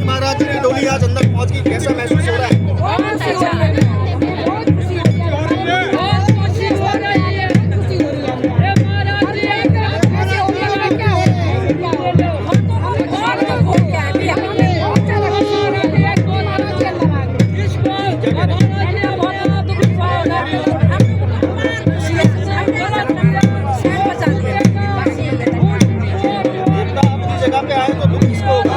महाराज की डोली आज अंदर पहुंच गई, कैसा महसूस हो रहा है? जगह पे आए तो दुख किसको होगा?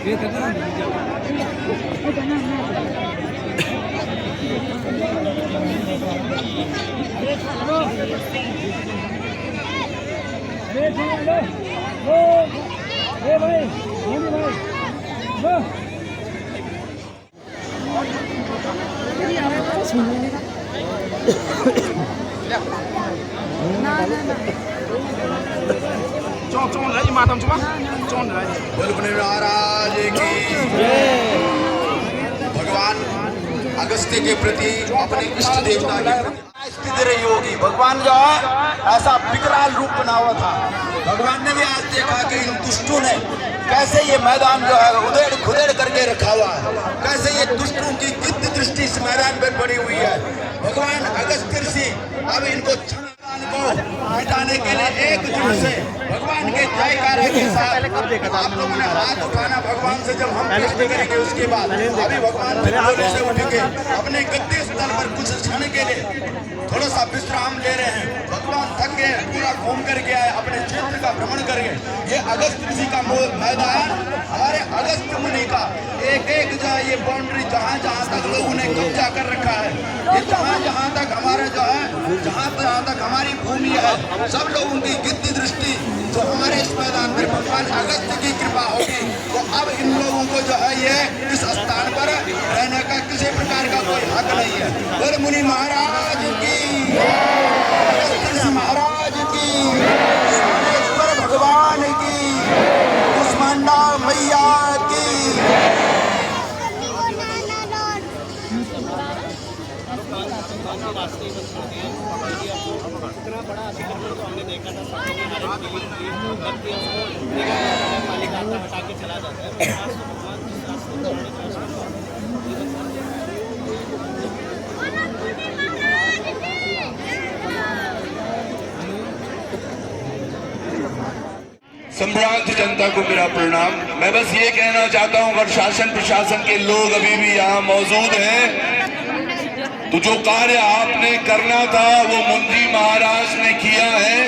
बोल महाराज की भगवान अगस्त्य के प्रति अपने इष्ट देवता के प्रति स्थिति रही होगी। भगवान जो है ऐसा विकराल रूप बना हुआ था। भगवान ने भी आज देखा कि इन दुष्टों ने कैसे ये मैदान जो है उधेड़ खुदेड़ करके रखा हुआ है, कैसे ये दुष्टों की गिद्ध दृष्टि इस मैदान पर पड़ी हुई है। भगवान अगस्त्य ऋषि अब इनको को मिटाने के लिए एक दिन से भगवान के जयकारा के साथ आप लोगों ने हाथ उठाना। भगवान से जब हम प्रश्न करेंगे उसके बाद अभी भगवान थोड़े से उठेंगे अपने गद्दी स्थल पर कुछ क्षण के लिए थोड़ा सा विश्राम ले रहे हैं। भगवान थक गए, पूरा घूम करके आए, अपने क्षेत्र का भ्रमण करके। ये अगस्त ऋषि का मैदान हमारे अगस्त मुनि का एक एक जो है ये बाउंड्री जहाँ जहाँ तक लोगों ने कब्जा कर रखा है, ये जहाँ जहाँ तक हमारे जो है जहाँ तक हमारी भूमि है, सब लोगों की गिद्ध दृष्टि जो हमारे इस मैदान पर भगवान अगस्त की कृपा होगी तो अब इन लोगों को जो है ये इस स्थान पर रहने का किसी प्रकार का कोई हक नहीं है। बोल मुनि महाराज की, अगस्त महाराज की, सोमेश्वर भगवान की, कुष्मांडा मैया की। इतना बड़ा अतिक्रमण तो हमने देखा था पालिका हटा के चला जाता है। सम्रांत जनता को मेरा प्रणाम। मैं बस ये कहना चाहता हूँ अगर शासन प्रशासन के लोग अभी भी यहाँ मौजूद हैं तो जो कार्य आपने करना था वो मुंजी महाराज ने किया है।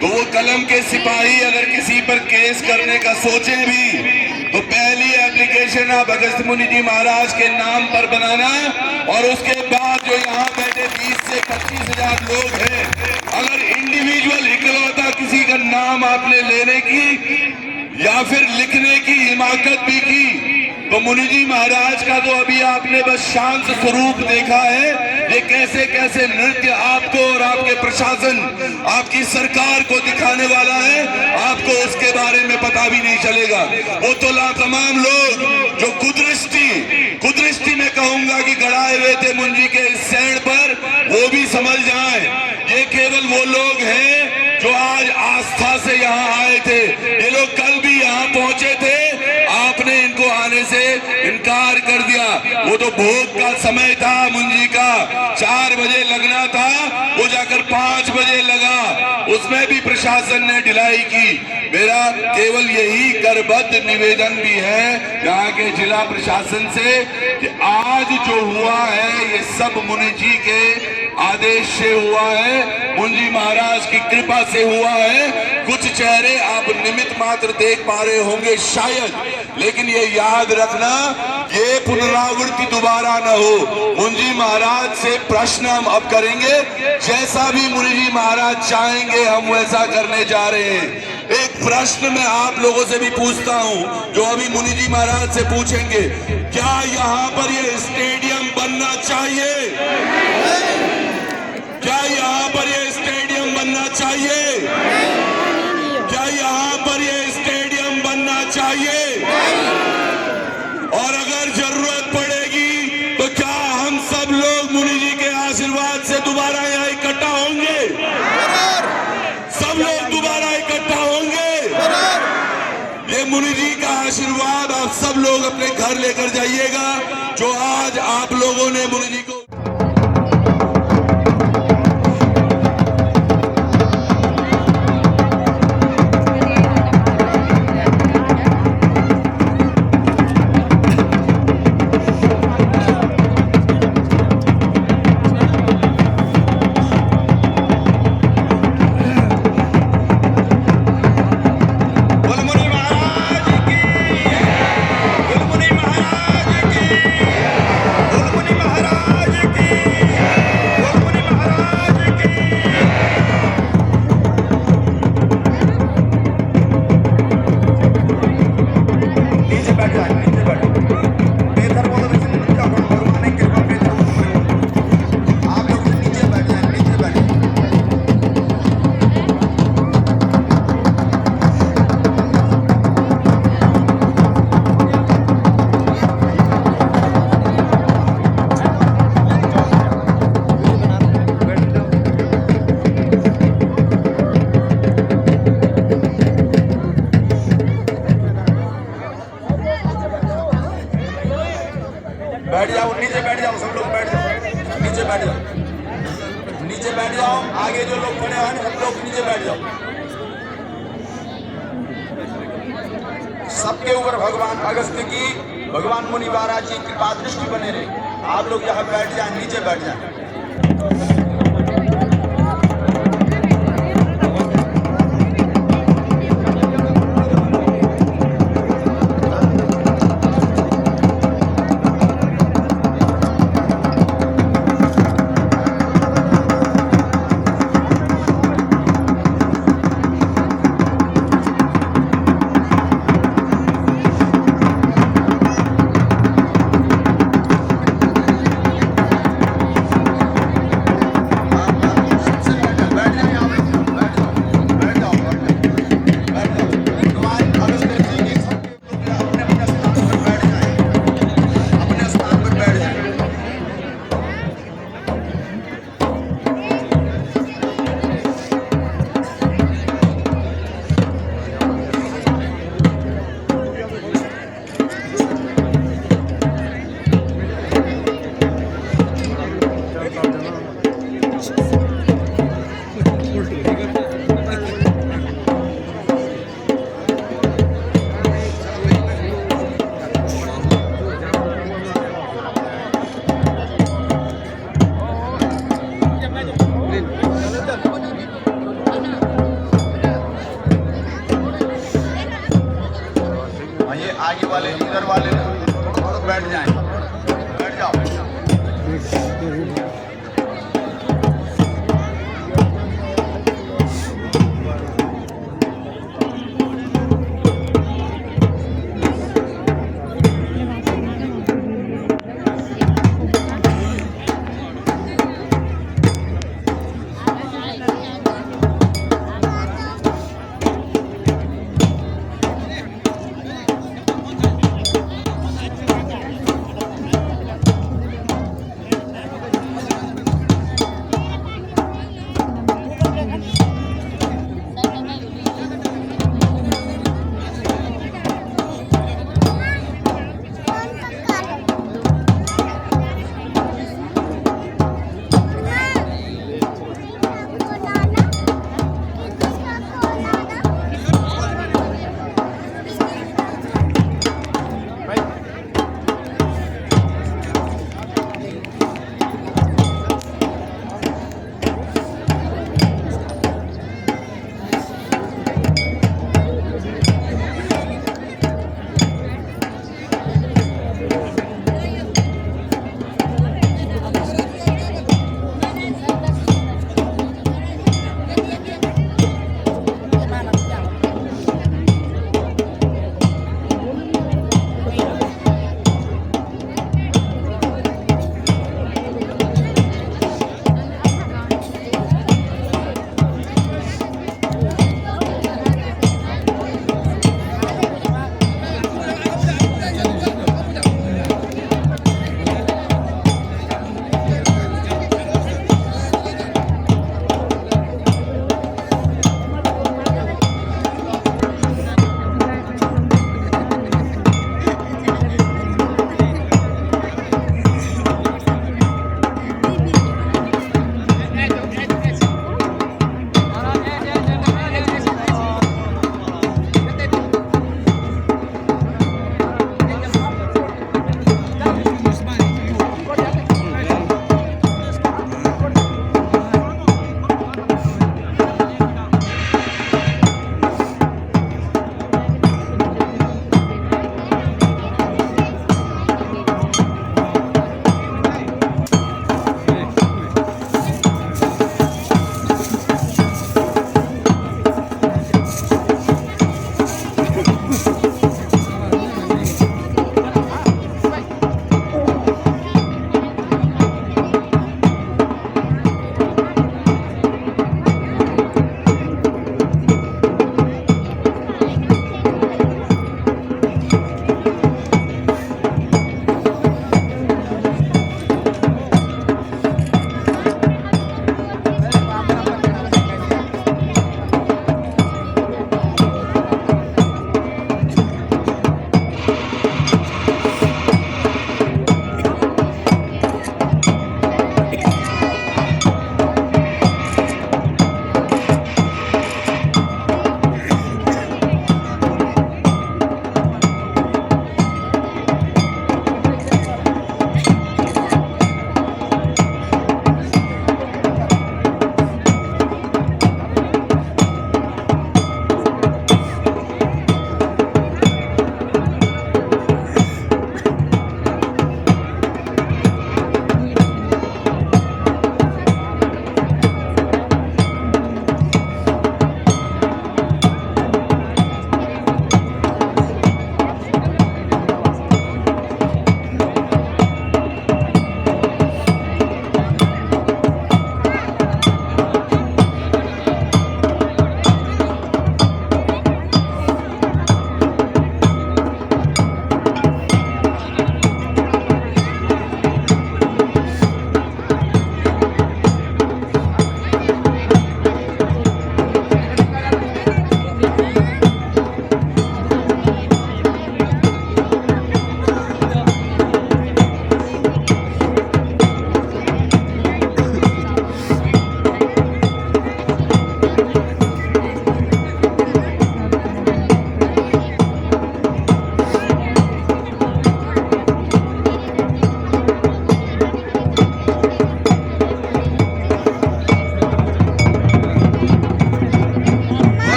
तो वो कलम के सिपाही अगर किसी पर केस करने का सोचे भी तो पहली एप्लीकेशन आप अगस्त मुनि जी महाराज के नाम पर बनाना और उसके बाद जो यहाँ बैठे 20 से 25 हजार लोग हैं, अगर इंडिविजुअल इकलौता किसी का नाम आपने लेने की या फिर लिखने की हिमाकत भी की तो मुनि जी महाराज का तो अभी आपने बस शांत स्वरूप देखा है। ये कैसे कैसे नृत्य आपको और आपके प्रशासन आपकी सरकार को दिखाने वाला है, आपको उसके बारे में पता भी नहीं चलेगा। वो तो तमाम लोग जो कुदृष्टि में कहूंगा कि गड़ाए हुए थे मुंजी के इस सैंड पर, वो भी समझ जाए ये केवल वो लोग हैं जो आज आस्था से यहाँ आए थे। ये लोग कल भी यहाँ पहुंचे थे, आपने इनको आने से इनकार कर दिया। वो तो भोग का समय था मुंजी का, 4 बजे लगना था, वो जाकर 5 बजे लगा, उसमें भी प्रशासन ने ढिलाई की। मेरा केवल यही करबद्ध निवेदन भी है यहाँ के जिला प्रशासन से कि आज जो हुआ है ये सब मुनि जी के आदेश से हुआ है, मुंजी महाराज की कृपा से हुआ है। कुछ चेहरे आप निमित्त मात्र देख पा रहे होंगे शायद, लेकिन ये याद रखना ये पुनरावृत्ति दोबारा न हो। मुंजी महाराज से प्रश्न हम अब करेंगे, जैसा भी मुनि जी महाराज चाहेंगे हम वैसा करने जा रहे हैं। एक प्रश्न मैं आप लोगों से भी पूछता हूं जो अभी मुनि जी महाराज से पूछेंगे, क्या यहाँ पर ये स्टेडियम बनना चाहिए? क्या यहाँ पर ये स्टेडियम बनना चाहिए? क्या यहाँ पर ये स्टेडियम बनना चाहिए? और अगर जरूरत पड़ेगी तो क्या हम सब लोग मुनि जी के आशीर्वाद से दोबारा यहाँ इकट्ठा होंगे? सब लोग दोबारा इकट्ठा होंगे? ये मुनि जी का आशीर्वाद आप सब लोग अपने घर लेकर जाइएगा। जो आज आप लोगों ने मुनि जी को जाओ, आगे जो लोग खड़े हैं हम लोग नीचे बैठ जाओ। सबके ऊपर भगवान अगस्त्य की, भगवान मुनि महाराज की कृपा दृष्टि बने रहे। आप लोग यहाँ बैठ जाए, नीचे बैठ जाए। आगे वाले इधर वाले थोड़ा बैठ जाएं, बैठ जाओ।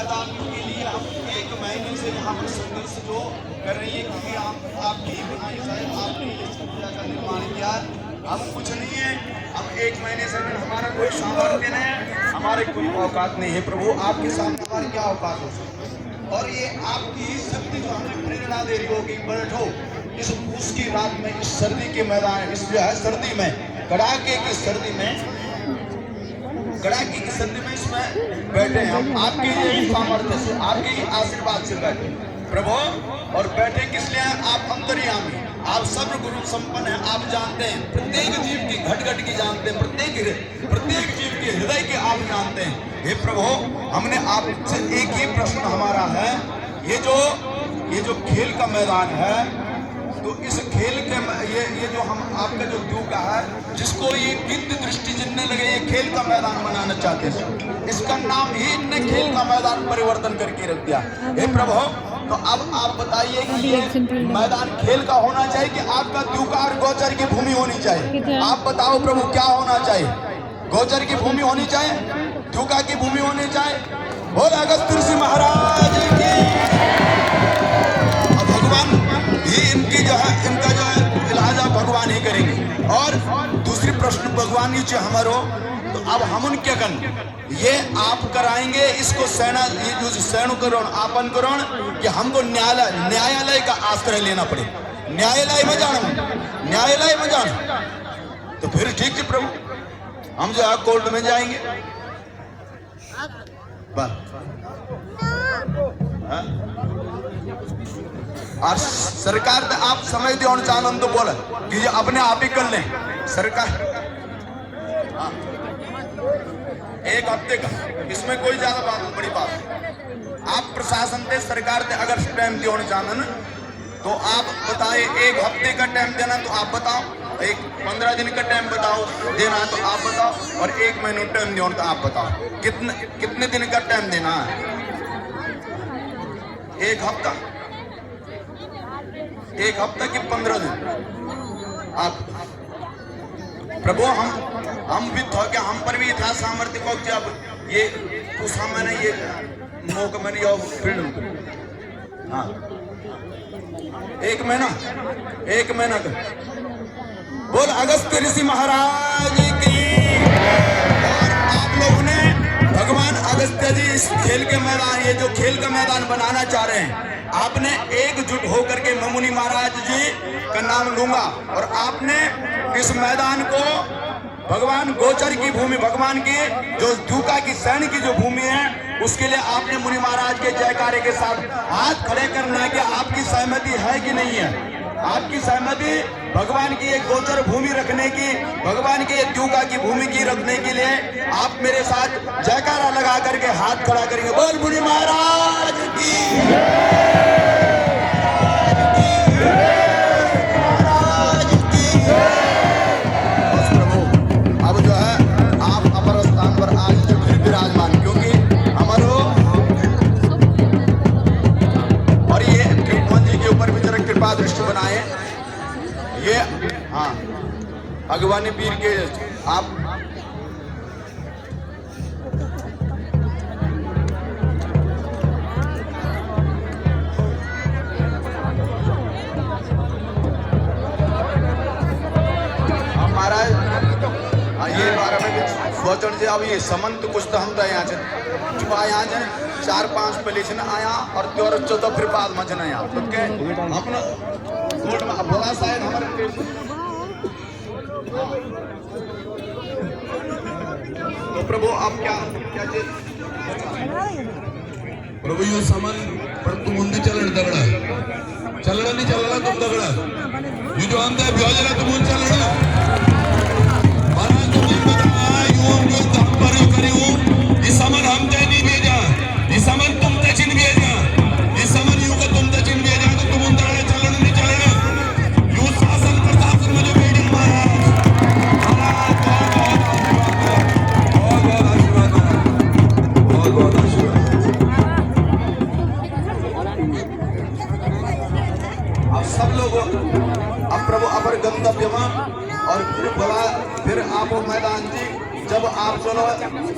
आजादी के लिए हम 1 महीने से यहाँ पर संघर्ष जो कर रही है, क्योंकि आपकी बनाई साहब आपने ये संविधान का निर्माण किया। हम कुछ नहीं है, हम 1 महीने से हमारा कोई सामर्थ्य नहीं है, हमारे कोई औकात नहीं है प्रभु, आपके सामने हमारी क्या औकात हो सकती है। और ये आपकी शक्ति जो हमें प्रेरणा दे रही होगी, बैठो इस पूस की रात में, इस सर्दी के मैदान, इस जो है सर्दी में, कड़ाके की सर्दी में, कड़ाके की सर्दी में इसमें बैठे हम आपके यही सामर्थ्य से, आपके ही आशीर्वाद से बैठे प्रभु। और बैठे किस लिए? आप अंतर्यामी, आप सर्व गुरु संपन्न हैं, आप जानते हैं प्रत्येक जीव की घट घट की जानते हैं, प्रत्येक जीव के हृदय के आप जानते हैं। हे प्रभु, हमने आपसे एक ही प्रश्न हमारा है, ये जो खेल का मैदान है, तो इस खेल के ये जो हम आपका जो द्यूका है, जिसको ये गिद्ध दृष्टि जिनने लगे ये खेल का मैदान बनाना चाहते थे, इसका नाम ही इनने खेल का मैदान परिवर्तन करके रख दिया। हे प्रभु, तो अब आप बताइए कि ये मैदान खेल का होना चाहिए कि आपका द्यूका और गोचर की भूमि होनी चाहिए? आप बताओ प्रभु, क्या होना चाहिए? गोचर की भूमि होनी चाहिए, द्यूका की भूमि होनी चाहिए? बोल अगस्त ऋषि महाराज की। भगवान ही इनकी जो है, इनका जो है इलाज आप भगवान ही करेंगे। और दूसरी प्रश्न भगवान ही जो हमारो, तो अब हम उनके कन ये आप कराएंगे इसको सेना, ये जो सैनिकरण आपन करण कि हमको न्यायालय का आश्रय लेना पड़े, न्यायालय में जाना, तो फिर ठीक है प्रभु, हम जो है कोर्ट में जाएंगे। और सरकार तो आप समझ दे और चालन तो बोला कि ये अपने आप ही कर लें सरकार। हाँ, 1 हफ्ते का, इसमें कोई ज्यादा बड़ी बात नहीं। आप प्रशासन से सरकार से अगर टाइम दियो चाहन तो आप बताए, 1 हफ्ते का टाइम देना तो आप बताओ, 15 दिन का टाइम बताओ देना तो आप बताओ, और 1 महीने टाइम दियो तो आप बताओ कितने दिन का टाइम देना है? 1 हफ्ता, 1 हफ्ता की 15 दिन आप प्रभु। हम भी थो क्या, हम पर भी था सामर्थ्य को, जब ये पूछा मैंने, ये मौका मैंने हाँ 1 महीना का। बोल अगस्त ऋषि महाराज की। और आप लोगों ने भगवान अगस्त्य जी इस खेल के मैदान, ये जो खेल का मैदान बनाना चाह रहे हैं, आपने एकजुट होकर के मुनि महाराज जी का नाम लूंगा, और आपने इस मैदान को भगवान गोचर की भूमि, भगवान की जो द्यूका की सैन्य की जो भूमि है, उसके लिए आपने मुनि महाराज के जयकारे के साथ हाथ खड़े करना है कि आपकी सहमति है कि नहीं है। आपकी सहमति भगवान की एक गोचर भूमि रखने की, भगवान की एक द्यूका की भूमि की रखने के लिए आप मेरे साथ जयकारा लगा करके हाथ खड़ा करेंगे। बोल मुनि महाराज की। अब जो है आप अपर स्थान पर आज जो फिर विराजमान, क्योंकि हमारो और ये जी के ऊपर भी जरा कृपा दृष्टि बनाए। ये हाँ भगवान पीर के आप महाराज ये बारे में सोचने से अब ये समंत कुछ तो हम तो यहाँ से चुपा यहाँ से 4-5 पलेशन आया और 14 फिर बाद मचना यहाँ तो के अपना कोर्ट में बोला शायद हमारे तो प्रभु आप क्या चीज प्रभु यो समन पर तुम उन्हें चलना नहीं चलना तुम दगड़ा ये जो अंदर भ्योजला तुम उन चलना महाराज तुम इस समन हम ते नहीं भेजा, इस समन तुम तचिन भेजा, इस समन यू को तुम तचिन भेजा तो तुम उन दगड़ा चलना नहीं चलना। यू शासन प्रशासन मुझे मीटिंग बहुत आशीर्वाद। अब सब लोग अब प्रभु अपर गंतव्य में और फिर आप मैदान जी जब आप चलो,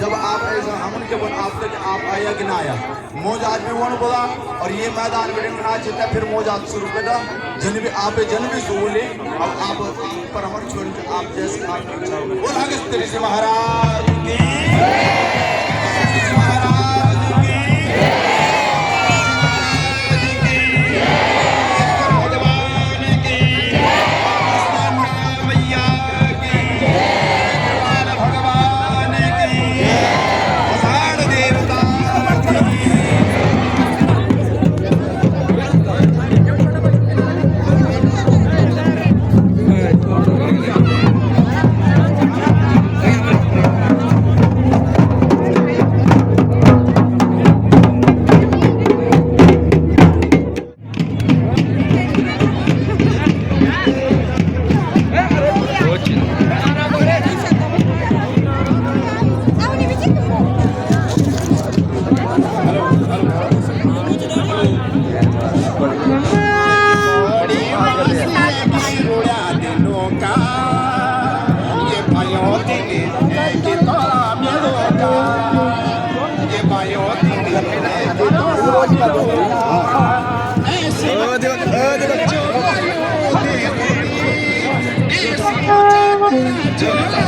जब आप ऐसा हम उनके बन आप तक आप आया कि ना आया, मोजात भी वन बोला और ये मैदान में नाच था फिर मोजात शुरू कर जन भी आप जन भी सोले अब आप पर हमारे छोड़ के आप जैसे आप इच्छा हो बोला अगस्त्य ऋषि महाराज की महाराज की भगवान की मैया की भगवान की आषाढ़ देवता Oh,